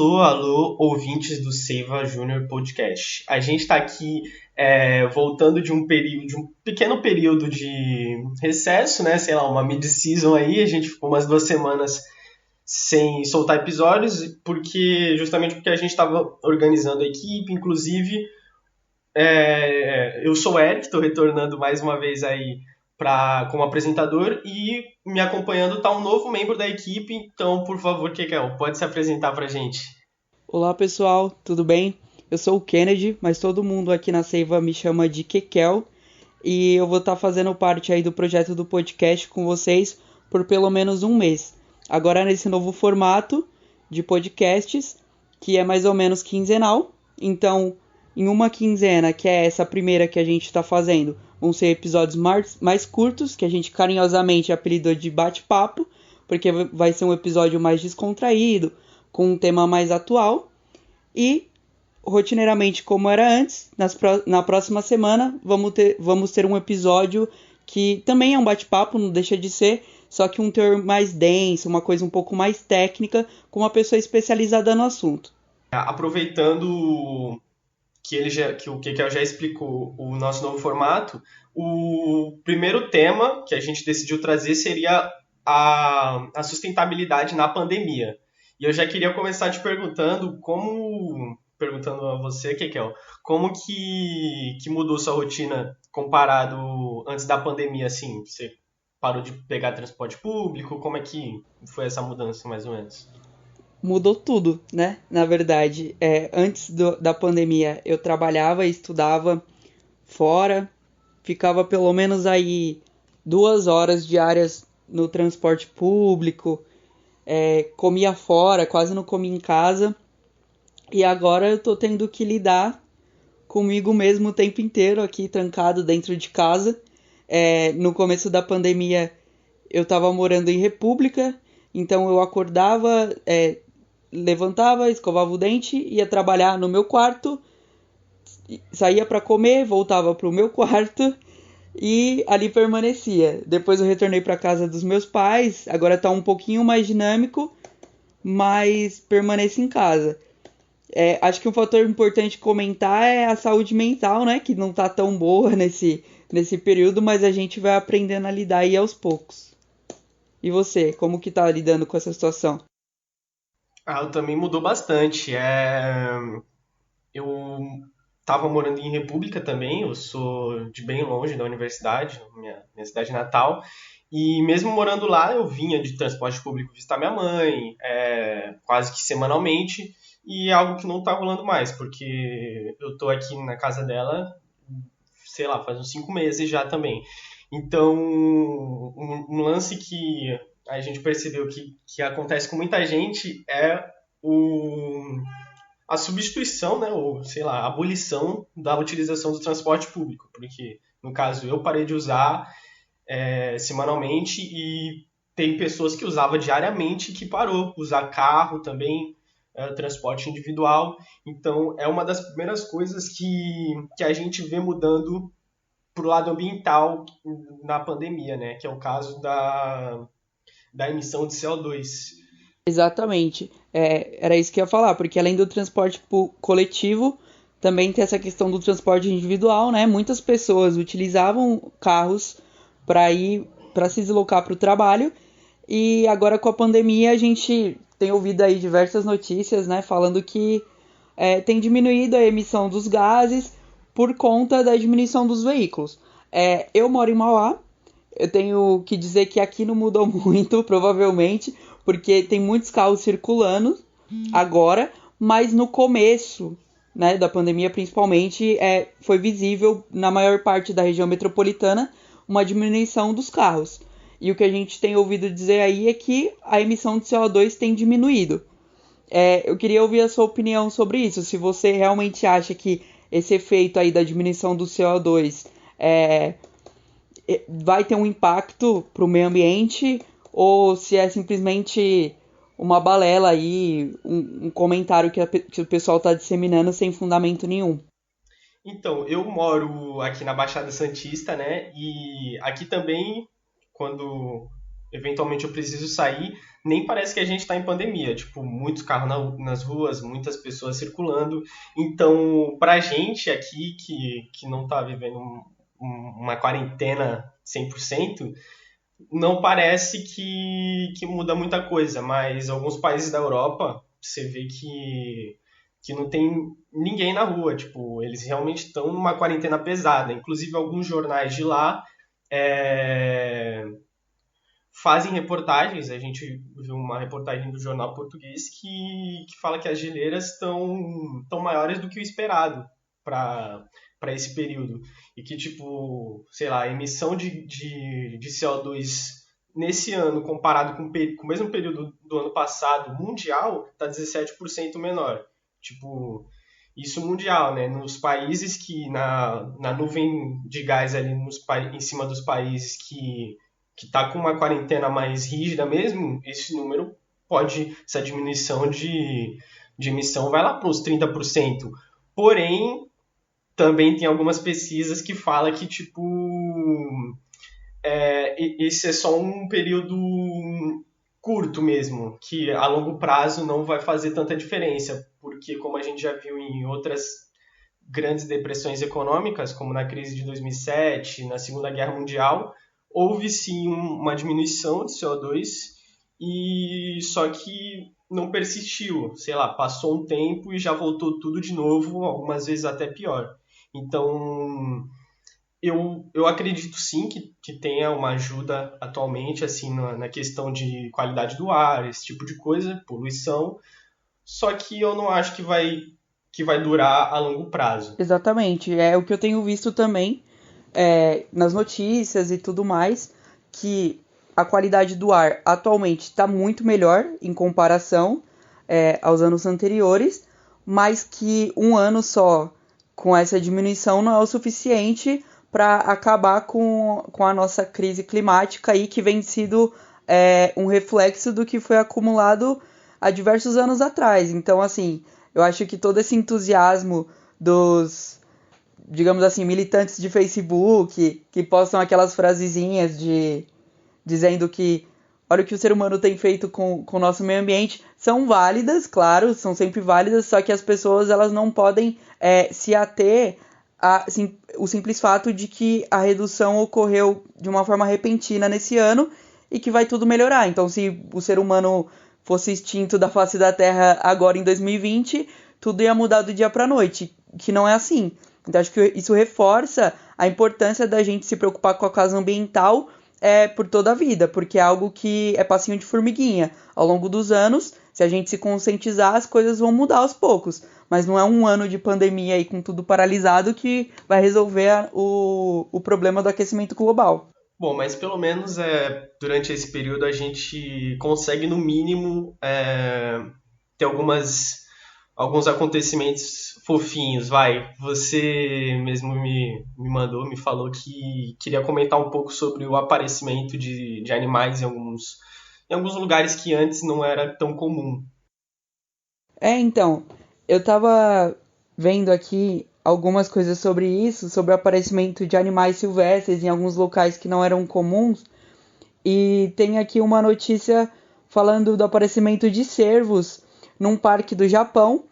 Alô, alô, ouvintes do Seiva Júnior Podcast. A gente está aqui voltando de um pequeno período de recesso, né? Sei lá, uma mid-season aí. A gente ficou umas 2 semanas sem soltar episódios, justamente porque a gente estava organizando a equipe. Inclusive, eu sou o Eric, estou retornando mais uma vez aí como apresentador, e me acompanhando está um novo membro da equipe. Então, por favor, Kekel, pode se apresentar para a gente. Olá pessoal, tudo bem? Eu sou o Kennedy, mas todo mundo aqui na Seiva me chama de Kekel e eu vou estar fazendo parte aí do projeto do podcast com vocês por pelo menos um mês. Agora nesse novo formato de podcasts, que é mais ou menos quinzenal. Então, em uma quinzena, que é essa primeira que a gente está fazendo, vão ser episódios mais curtos, que a gente carinhosamente apelidou de bate-papo, porque vai ser um episódio mais descontraído, com um tema mais atual. E, rotineiramente, como era antes, na próxima semana vamos ter um episódio que também é um bate-papo, não deixa de ser, só que um teor mais denso, uma coisa um pouco mais técnica, com uma pessoa especializada no assunto. Aproveitando que o Kekel já explicou o nosso novo formato, o primeiro tema que a gente decidiu trazer seria a sustentabilidade na pandemia. E eu já queria começar te perguntando a você, Kekel, como que mudou sua rotina comparado antes da pandemia, assim? Você parou de pegar transporte público? Como é que foi essa mudança, mais ou menos? Mudou tudo, né? Na verdade, antes da pandemia eu trabalhava e estudava fora, ficava pelo menos aí 2 horas diárias no transporte público, comia fora, quase não comia em casa. E agora eu tô tendo que lidar comigo mesmo o tempo inteiro aqui, trancado dentro de casa. No começo da pandemia eu tava morando em República, então eu acordava, levantava, escovava o dente, ia trabalhar no meu quarto, saía para comer, voltava pro meu quarto e ali permanecia. Depois eu retornei para casa dos meus pais, agora tá um pouquinho mais dinâmico, mas permaneço em casa. Acho que um fator importante comentar é a saúde mental, né? Que não tá tão boa nesse período, mas a gente vai aprendendo a lidar aí aos poucos. E você, como que tá lidando com essa situação? Eu também mudou bastante. Eu estava morando em República também, eu sou de bem longe da universidade, minha cidade natal, e mesmo morando lá, eu vinha de transporte público visitar minha mãe, quase que semanalmente, e é algo que não está rolando mais, porque eu estou aqui na casa dela, sei lá, faz uns 5 meses já também. Então, um lance que a gente percebeu que acontece com muita gente é o a substituição, né, ou sei lá, a abolição da utilização do transporte público, porque no caso eu parei de usar semanalmente e tem pessoas que usavam diariamente que parou, usar carro também, transporte individual. Então é uma das primeiras coisas que a gente vê mudando para o lado ambiental na pandemia, né, que é o caso da emissão de CO2. Exatamente. Era isso que eu ia falar, porque além do transporte coletivo, também tem essa questão do transporte individual, né? Muitas pessoas utilizavam carros para se deslocar para o trabalho, e agora com a pandemia a gente tem ouvido aí diversas notícias, né, falando que tem diminuído a emissão dos gases por conta da diminuição dos veículos. Eu moro em Mauá, eu tenho que dizer que aqui não mudou muito, provavelmente, porque tem muitos carros circulando agora, mas no começo, né, da pandemia principalmente, foi visível na maior parte da região metropolitana uma diminuição dos carros. E o que a gente tem ouvido dizer aí é que a emissão de CO2 tem diminuído. Eu queria ouvir a sua opinião sobre isso, se você realmente acha que esse efeito aí da diminuição do CO2 vai ter um impacto para o meio ambiente, ou se é simplesmente uma balela aí, um comentário que o pessoal está disseminando sem fundamento nenhum. Então, eu moro aqui na Baixada Santista, né? E aqui também, quando eventualmente eu preciso sair, nem parece que a gente está em pandemia. Tipo, muitos carros nas ruas, muitas pessoas circulando. Então, pra gente aqui que não está vivendo uma quarentena 100%, não parece que muda muita coisa, mas alguns países da Europa, você vê que não tem ninguém na rua, tipo, eles realmente estão numa quarentena pesada. Inclusive, alguns jornais de lá é, fazem reportagens. A gente viu uma reportagem do jornal português que fala que as geleiras estão maiores do que o esperado para esse período. E que, tipo, sei lá, a emissão de CO2 nesse ano, comparado com o mesmo período do ano passado, mundial, está 17% menor. Tipo, isso mundial, né? Nos países que, na nuvem de gás ali em cima dos países que está com uma quarentena mais rígida mesmo, esse número essa diminuição de emissão vai lá para uns 30%. Porém, também tem algumas pesquisas que falam que, tipo, esse é só um período curto mesmo, que a longo prazo não vai fazer tanta diferença, porque como a gente já viu em outras grandes depressões econômicas, como na crise de 2007, na Segunda Guerra Mundial, houve sim uma diminuição de CO2, e só que não persistiu, sei lá, passou um tempo e já voltou tudo de novo, algumas vezes até pior. Então, eu acredito sim que tenha uma ajuda atualmente assim na questão de qualidade do ar, esse tipo de coisa, poluição, só que eu não acho que vai durar a longo prazo. Exatamente, é o que eu tenho visto também nas notícias e tudo mais, que a qualidade do ar atualmente está muito melhor em comparação aos anos anteriores, mas que um ano só com essa diminuição não é o suficiente para acabar com a nossa crise climática aí, que vem sido um reflexo do que foi acumulado há diversos anos atrás. Então, assim, eu acho que todo esse entusiasmo dos, digamos assim, militantes de Facebook que postam aquelas frasezinhas dizendo que olha o que o ser humano tem feito com o nosso meio ambiente, são válidas, claro, são sempre válidas, só que as pessoas elas não podem se ater o simples fato de que a redução ocorreu de uma forma repentina nesse ano e que vai tudo melhorar. Então, se o ser humano fosse extinto da face da Terra agora em 2020, tudo ia mudar do dia para a noite, que não é assim. Então, acho que isso reforça a importância da gente se preocupar com a causa ambiental por toda a vida, porque é algo que é passinho de formiguinha. Ao longo dos anos, se a gente se conscientizar, as coisas vão mudar aos poucos. Mas não é um ano de pandemia aí com tudo paralisado que vai resolver o problema do aquecimento global. Bom, mas pelo menos durante esse período a gente consegue, no mínimo, ter alguns acontecimentos fofinhos. Vai, você mesmo me falou que queria comentar um pouco sobre o aparecimento de animais em alguns lugares que antes não era tão comum. Então, eu tava vendo aqui algumas coisas sobre isso, sobre o aparecimento de animais silvestres em alguns locais que não eram comuns, e tem aqui uma notícia falando do aparecimento de cervos num parque do Japão,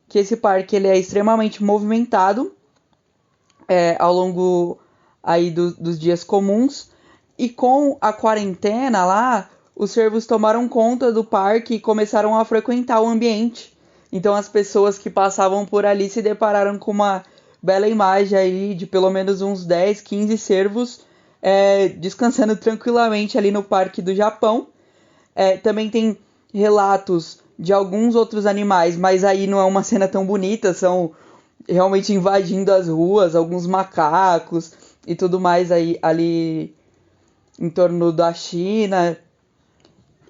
que esse parque ele é extremamente movimentado ao longo aí dos dias comuns, e com a quarentena lá, os cervos tomaram conta do parque e começaram a frequentar o ambiente. Então as pessoas que passavam por ali se depararam com uma bela imagem aí de pelo menos uns 10, 15 cervos descansando tranquilamente ali no parque do Japão. Também tem relatos de alguns outros animais, mas aí não é uma cena tão bonita, são realmente invadindo as ruas, alguns macacos e tudo mais aí ali em torno da China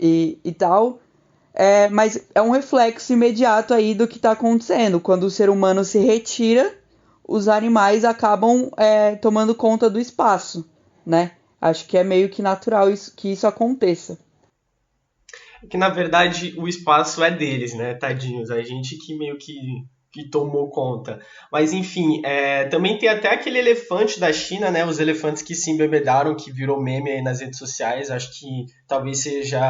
e tal. Mas é um reflexo imediato aí do que está acontecendo. Quando o ser humano se retira, os animais acabam tomando conta do espaço, né? Acho que é meio que natural que isso aconteça. Que na verdade o espaço é deles, né, tadinhos? A gente que meio que que tomou conta. Mas enfim, também tem até aquele elefante da China, né? Os elefantes que se embebedaram, que virou meme aí nas redes sociais. Acho que talvez seja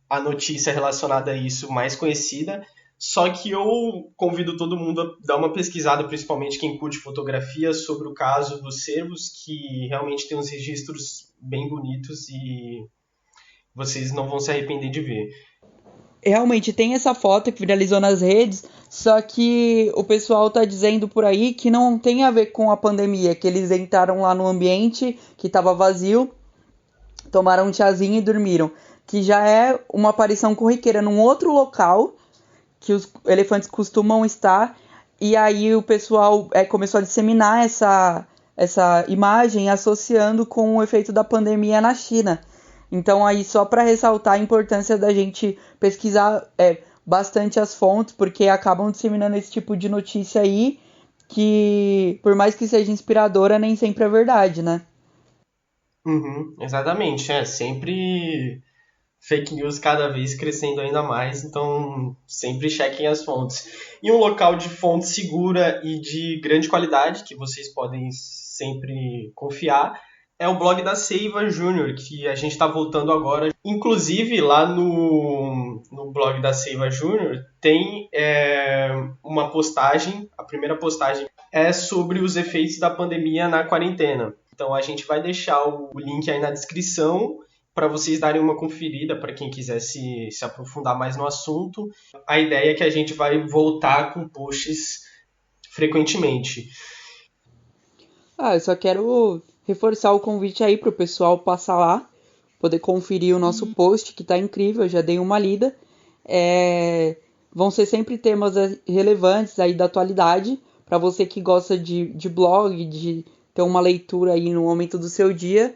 a notícia relacionada a isso mais conhecida. Só que eu convido todo mundo a dar uma pesquisada, principalmente quem curte fotografia, sobre o caso dos cervos, que realmente tem uns registros bem bonitos e vocês não vão se arrepender de ver. Realmente tem essa foto que viralizou nas redes, só que o pessoal tá dizendo por aí que não tem a ver com a pandemia, que eles entraram lá no ambiente que tava vazio, tomaram um chazinho e dormiram. Que já é uma aparição corriqueira num outro local que os elefantes costumam estar, e aí o pessoal começou a disseminar essa imagem associando com o efeito da pandemia na China. Então aí só para ressaltar a importância da gente pesquisar bastante as fontes, porque acabam disseminando esse tipo de notícia aí, que por mais que seja inspiradora, nem sempre é verdade, né? Uhum, exatamente, sempre fake news cada vez crescendo ainda mais, então sempre chequem as fontes. E um local de fonte segura e de grande qualidade, que vocês podem sempre confiar, é o blog da Seiva Júnior, que a gente está voltando agora. Inclusive, lá no blog da Seiva Júnior tem uma postagem, a primeira postagem é sobre os efeitos da pandemia na quarentena. Então a gente vai deixar o link aí na descrição para vocês darem uma conferida, para quem quiser se aprofundar mais no assunto. A ideia é que a gente vai voltar com posts frequentemente. Eu só quero reforçar o convite aí pro pessoal passar lá, poder conferir o nosso post, que tá incrível, eu já dei uma lida. Vão ser sempre temas relevantes aí da atualidade, para você que gosta de blog, de ter uma leitura aí no momento do seu dia.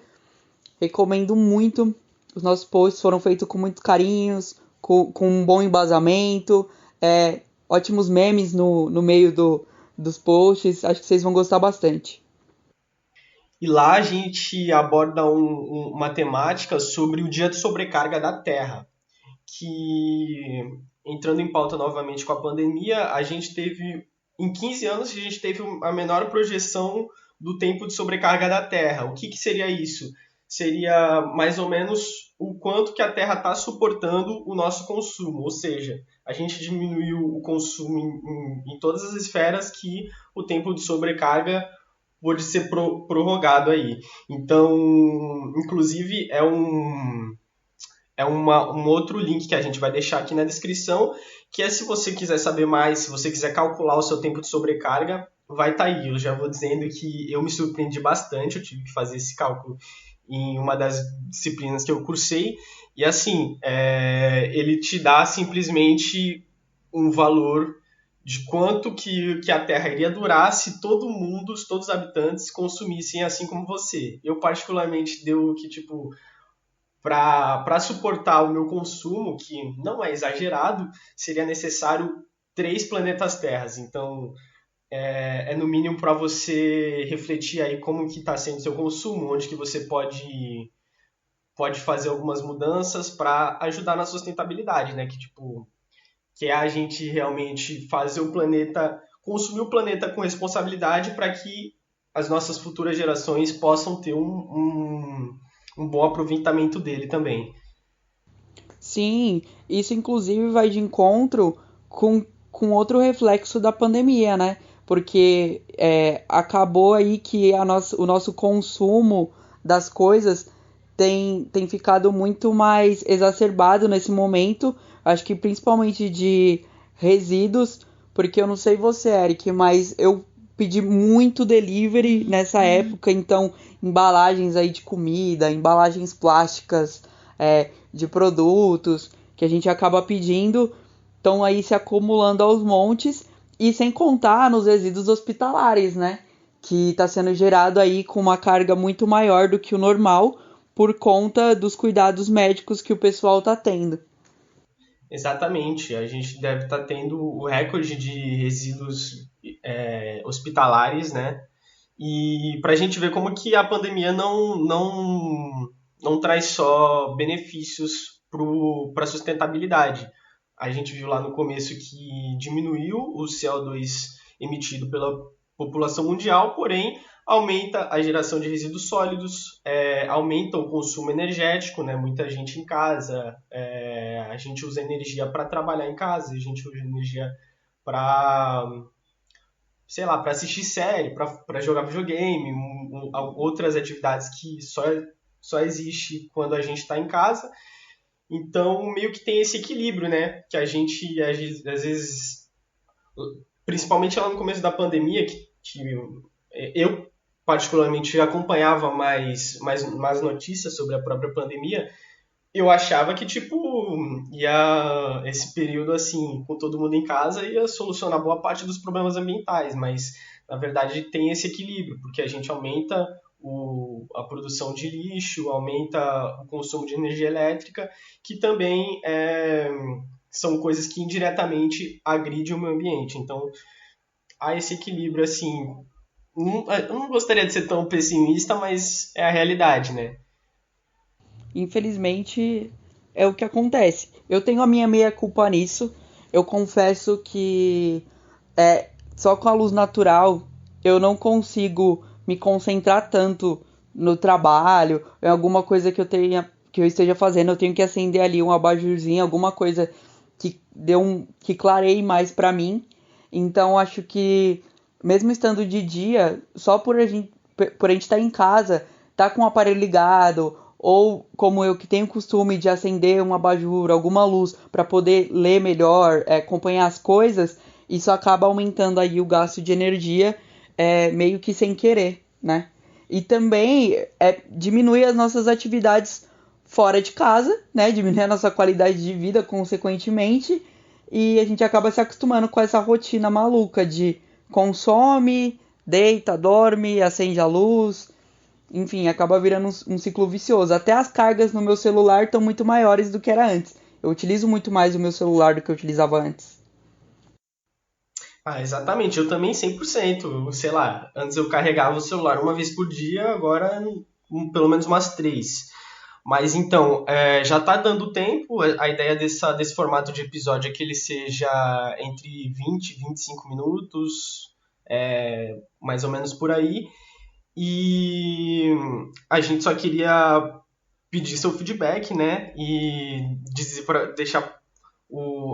Recomendo muito. Os nossos posts foram feitos com muito carinhos, com um bom embasamento, ótimos memes no meio dos posts. Acho que vocês vão gostar bastante. E lá a gente aborda uma temática sobre o dia de sobrecarga da Terra, que, entrando em pauta novamente com a pandemia, a gente teve, em 15 anos, a gente teve a menor projeção do tempo de sobrecarga da Terra. O que seria isso? Seria mais ou menos o quanto que a Terra está suportando o nosso consumo, ou seja, a gente diminuiu o consumo em todas as esferas que o tempo de sobrecarga pode ser prorrogado aí. Então, inclusive, um outro link que a gente vai deixar aqui na descrição, que é se você quiser saber mais, se você quiser calcular o seu tempo de sobrecarga, vai estar aí. Eu já vou dizendo que eu me surpreendi bastante, eu tive que fazer esse cálculo em uma das disciplinas que eu cursei, e assim, ele te dá simplesmente um valor de quanto que a Terra iria durar se todo mundo, todos os habitantes consumissem assim como você. Eu particularmente deu que, tipo, para suportar o meu consumo, que não é exagerado, seria necessário 3 planetas Terras. Então, no mínimo para você refletir aí como que está sendo o seu consumo, onde que você pode fazer algumas mudanças para ajudar na sustentabilidade, né? Que, tipo, que é a gente realmente fazer o planeta, consumir o planeta com responsabilidade para que as nossas futuras gerações possam ter um bom aproveitamento dele também. Sim, isso inclusive vai de encontro com outro reflexo da pandemia, né? Porque acabou aí que o nosso consumo das coisas tem ficado muito mais exacerbado nesse momento. Acho que principalmente de resíduos, porque eu não sei você, Eric, mas eu pedi muito delivery nessa época, então embalagens aí de comida, embalagens plásticas, de produtos que a gente acaba pedindo, estão aí se acumulando aos montes, e sem contar nos resíduos hospitalares, né? Que está sendo gerado aí com uma carga muito maior do que o normal por conta dos cuidados médicos que o pessoal está tendo. Exatamente, a gente deve estar tendo o recorde de resíduos hospitalares, né? E para a gente ver como que a pandemia não traz só benefícios para a sustentabilidade. a gente viu lá no começo que diminuiu o CO2 emitido pela população mundial, porém aumenta a geração de resíduos sólidos, aumenta o consumo energético, né? Muita gente em casa, a gente usa energia para trabalhar em casa, a gente usa energia para, sei lá, para assistir série, para jogar videogame, outras atividades que só existe quando a gente está em casa. Então, meio que tem esse equilíbrio, né? Que a gente, às vezes, principalmente lá no começo da pandemia, que eu particularmente acompanhava mais notícias sobre a própria pandemia, eu achava que, tipo, esse período, assim, com todo mundo em casa, ia solucionar boa parte dos problemas ambientais, mas, na verdade, tem esse equilíbrio, porque a gente aumenta a produção de lixo, aumenta o consumo de energia elétrica, que também são coisas que indiretamente agridem o meio ambiente. Então, há esse equilíbrio, assim, eu não gostaria de ser tão pessimista, mas é a realidade, né? Infelizmente, é o que acontece. Eu tenho a minha meia-culpa nisso. Eu confesso que só com a luz natural eu não consigo me concentrar tanto no trabalho, em alguma coisa que eu esteja fazendo. Eu tenho que acender ali um abajurzinho, alguma coisa que clareie mais pra mim. Então acho que mesmo estando de dia, só por a gente estar em casa, tá com o aparelho ligado, ou como eu que tenho o costume de acender um abajur, alguma luz para poder ler melhor, acompanhar as coisas, isso acaba aumentando aí o gasto de energia, meio que sem querer, né? E também diminui as nossas atividades fora de casa, né? Diminui a nossa qualidade de vida, consequentemente, e a gente acaba se acostumando com essa rotina maluca de consome, deita, dorme, acende a luz, enfim, acaba virando um ciclo vicioso. Até as cargas no meu celular estão muito maiores do que era antes. Eu utilizo muito mais o meu celular do que eu utilizava antes. Ah, exatamente. Eu também 100%. Sei lá, antes eu carregava o celular uma vez por dia, agora pelo menos umas três. Mas então, já tá dando tempo. A ideia desse formato de episódio é que ele seja entre 20 e 25 minutos, mais ou menos por aí. E a gente só queria pedir seu feedback, né? E deixar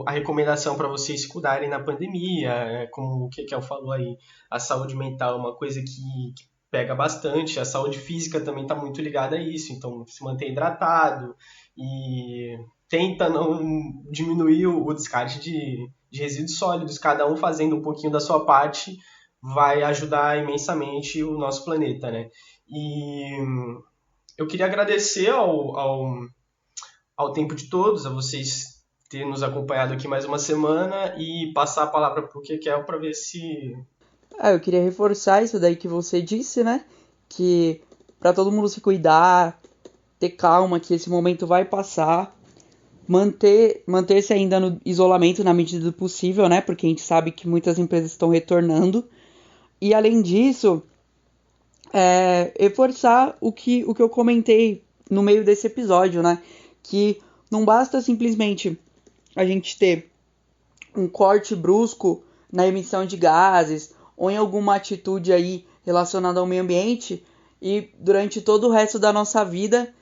a recomendação para vocês se cuidarem na pandemia, como o que El falou aí, a saúde mental é uma coisa que pega bastante, a saúde física também está muito ligada a isso, então se manter hidratado e tenta não diminuir o descarte de resíduos sólidos, cada um fazendo um pouquinho da sua parte vai ajudar imensamente o nosso planeta, né? E eu queria agradecer ao tempo de todos, a vocês terem nos acompanhado aqui mais uma semana e passar a palavra para o Kekel para ver se... Eu queria reforçar isso daí que você disse, né? Que para todo mundo se cuidar, ter calma, que esse momento vai passar, manter-se ainda no isolamento na medida do possível, né? Porque a gente sabe que muitas empresas estão retornando. E além disso, reforçar o que eu comentei no meio desse episódio, né? Que não basta simplesmente a gente ter um corte brusco na emissão de gases ou em alguma atitude aí relacionada ao meio ambiente e durante todo o resto da nossa vida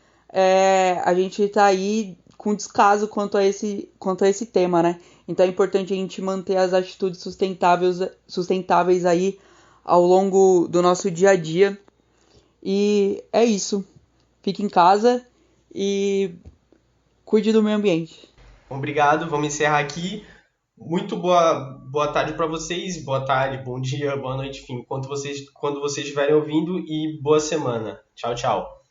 a gente está aí com descaso quanto a esse tema, né? Então é importante a gente manter as atitudes sustentáveis aí ao longo do nosso dia a dia. E é isso. Fique em casa e cuide do meio ambiente. Obrigado, vamos encerrar aqui. Muito boa tarde para vocês, boa tarde, bom dia, boa noite, enfim, quando vocês estiverem ouvindo e boa semana. Tchau, tchau.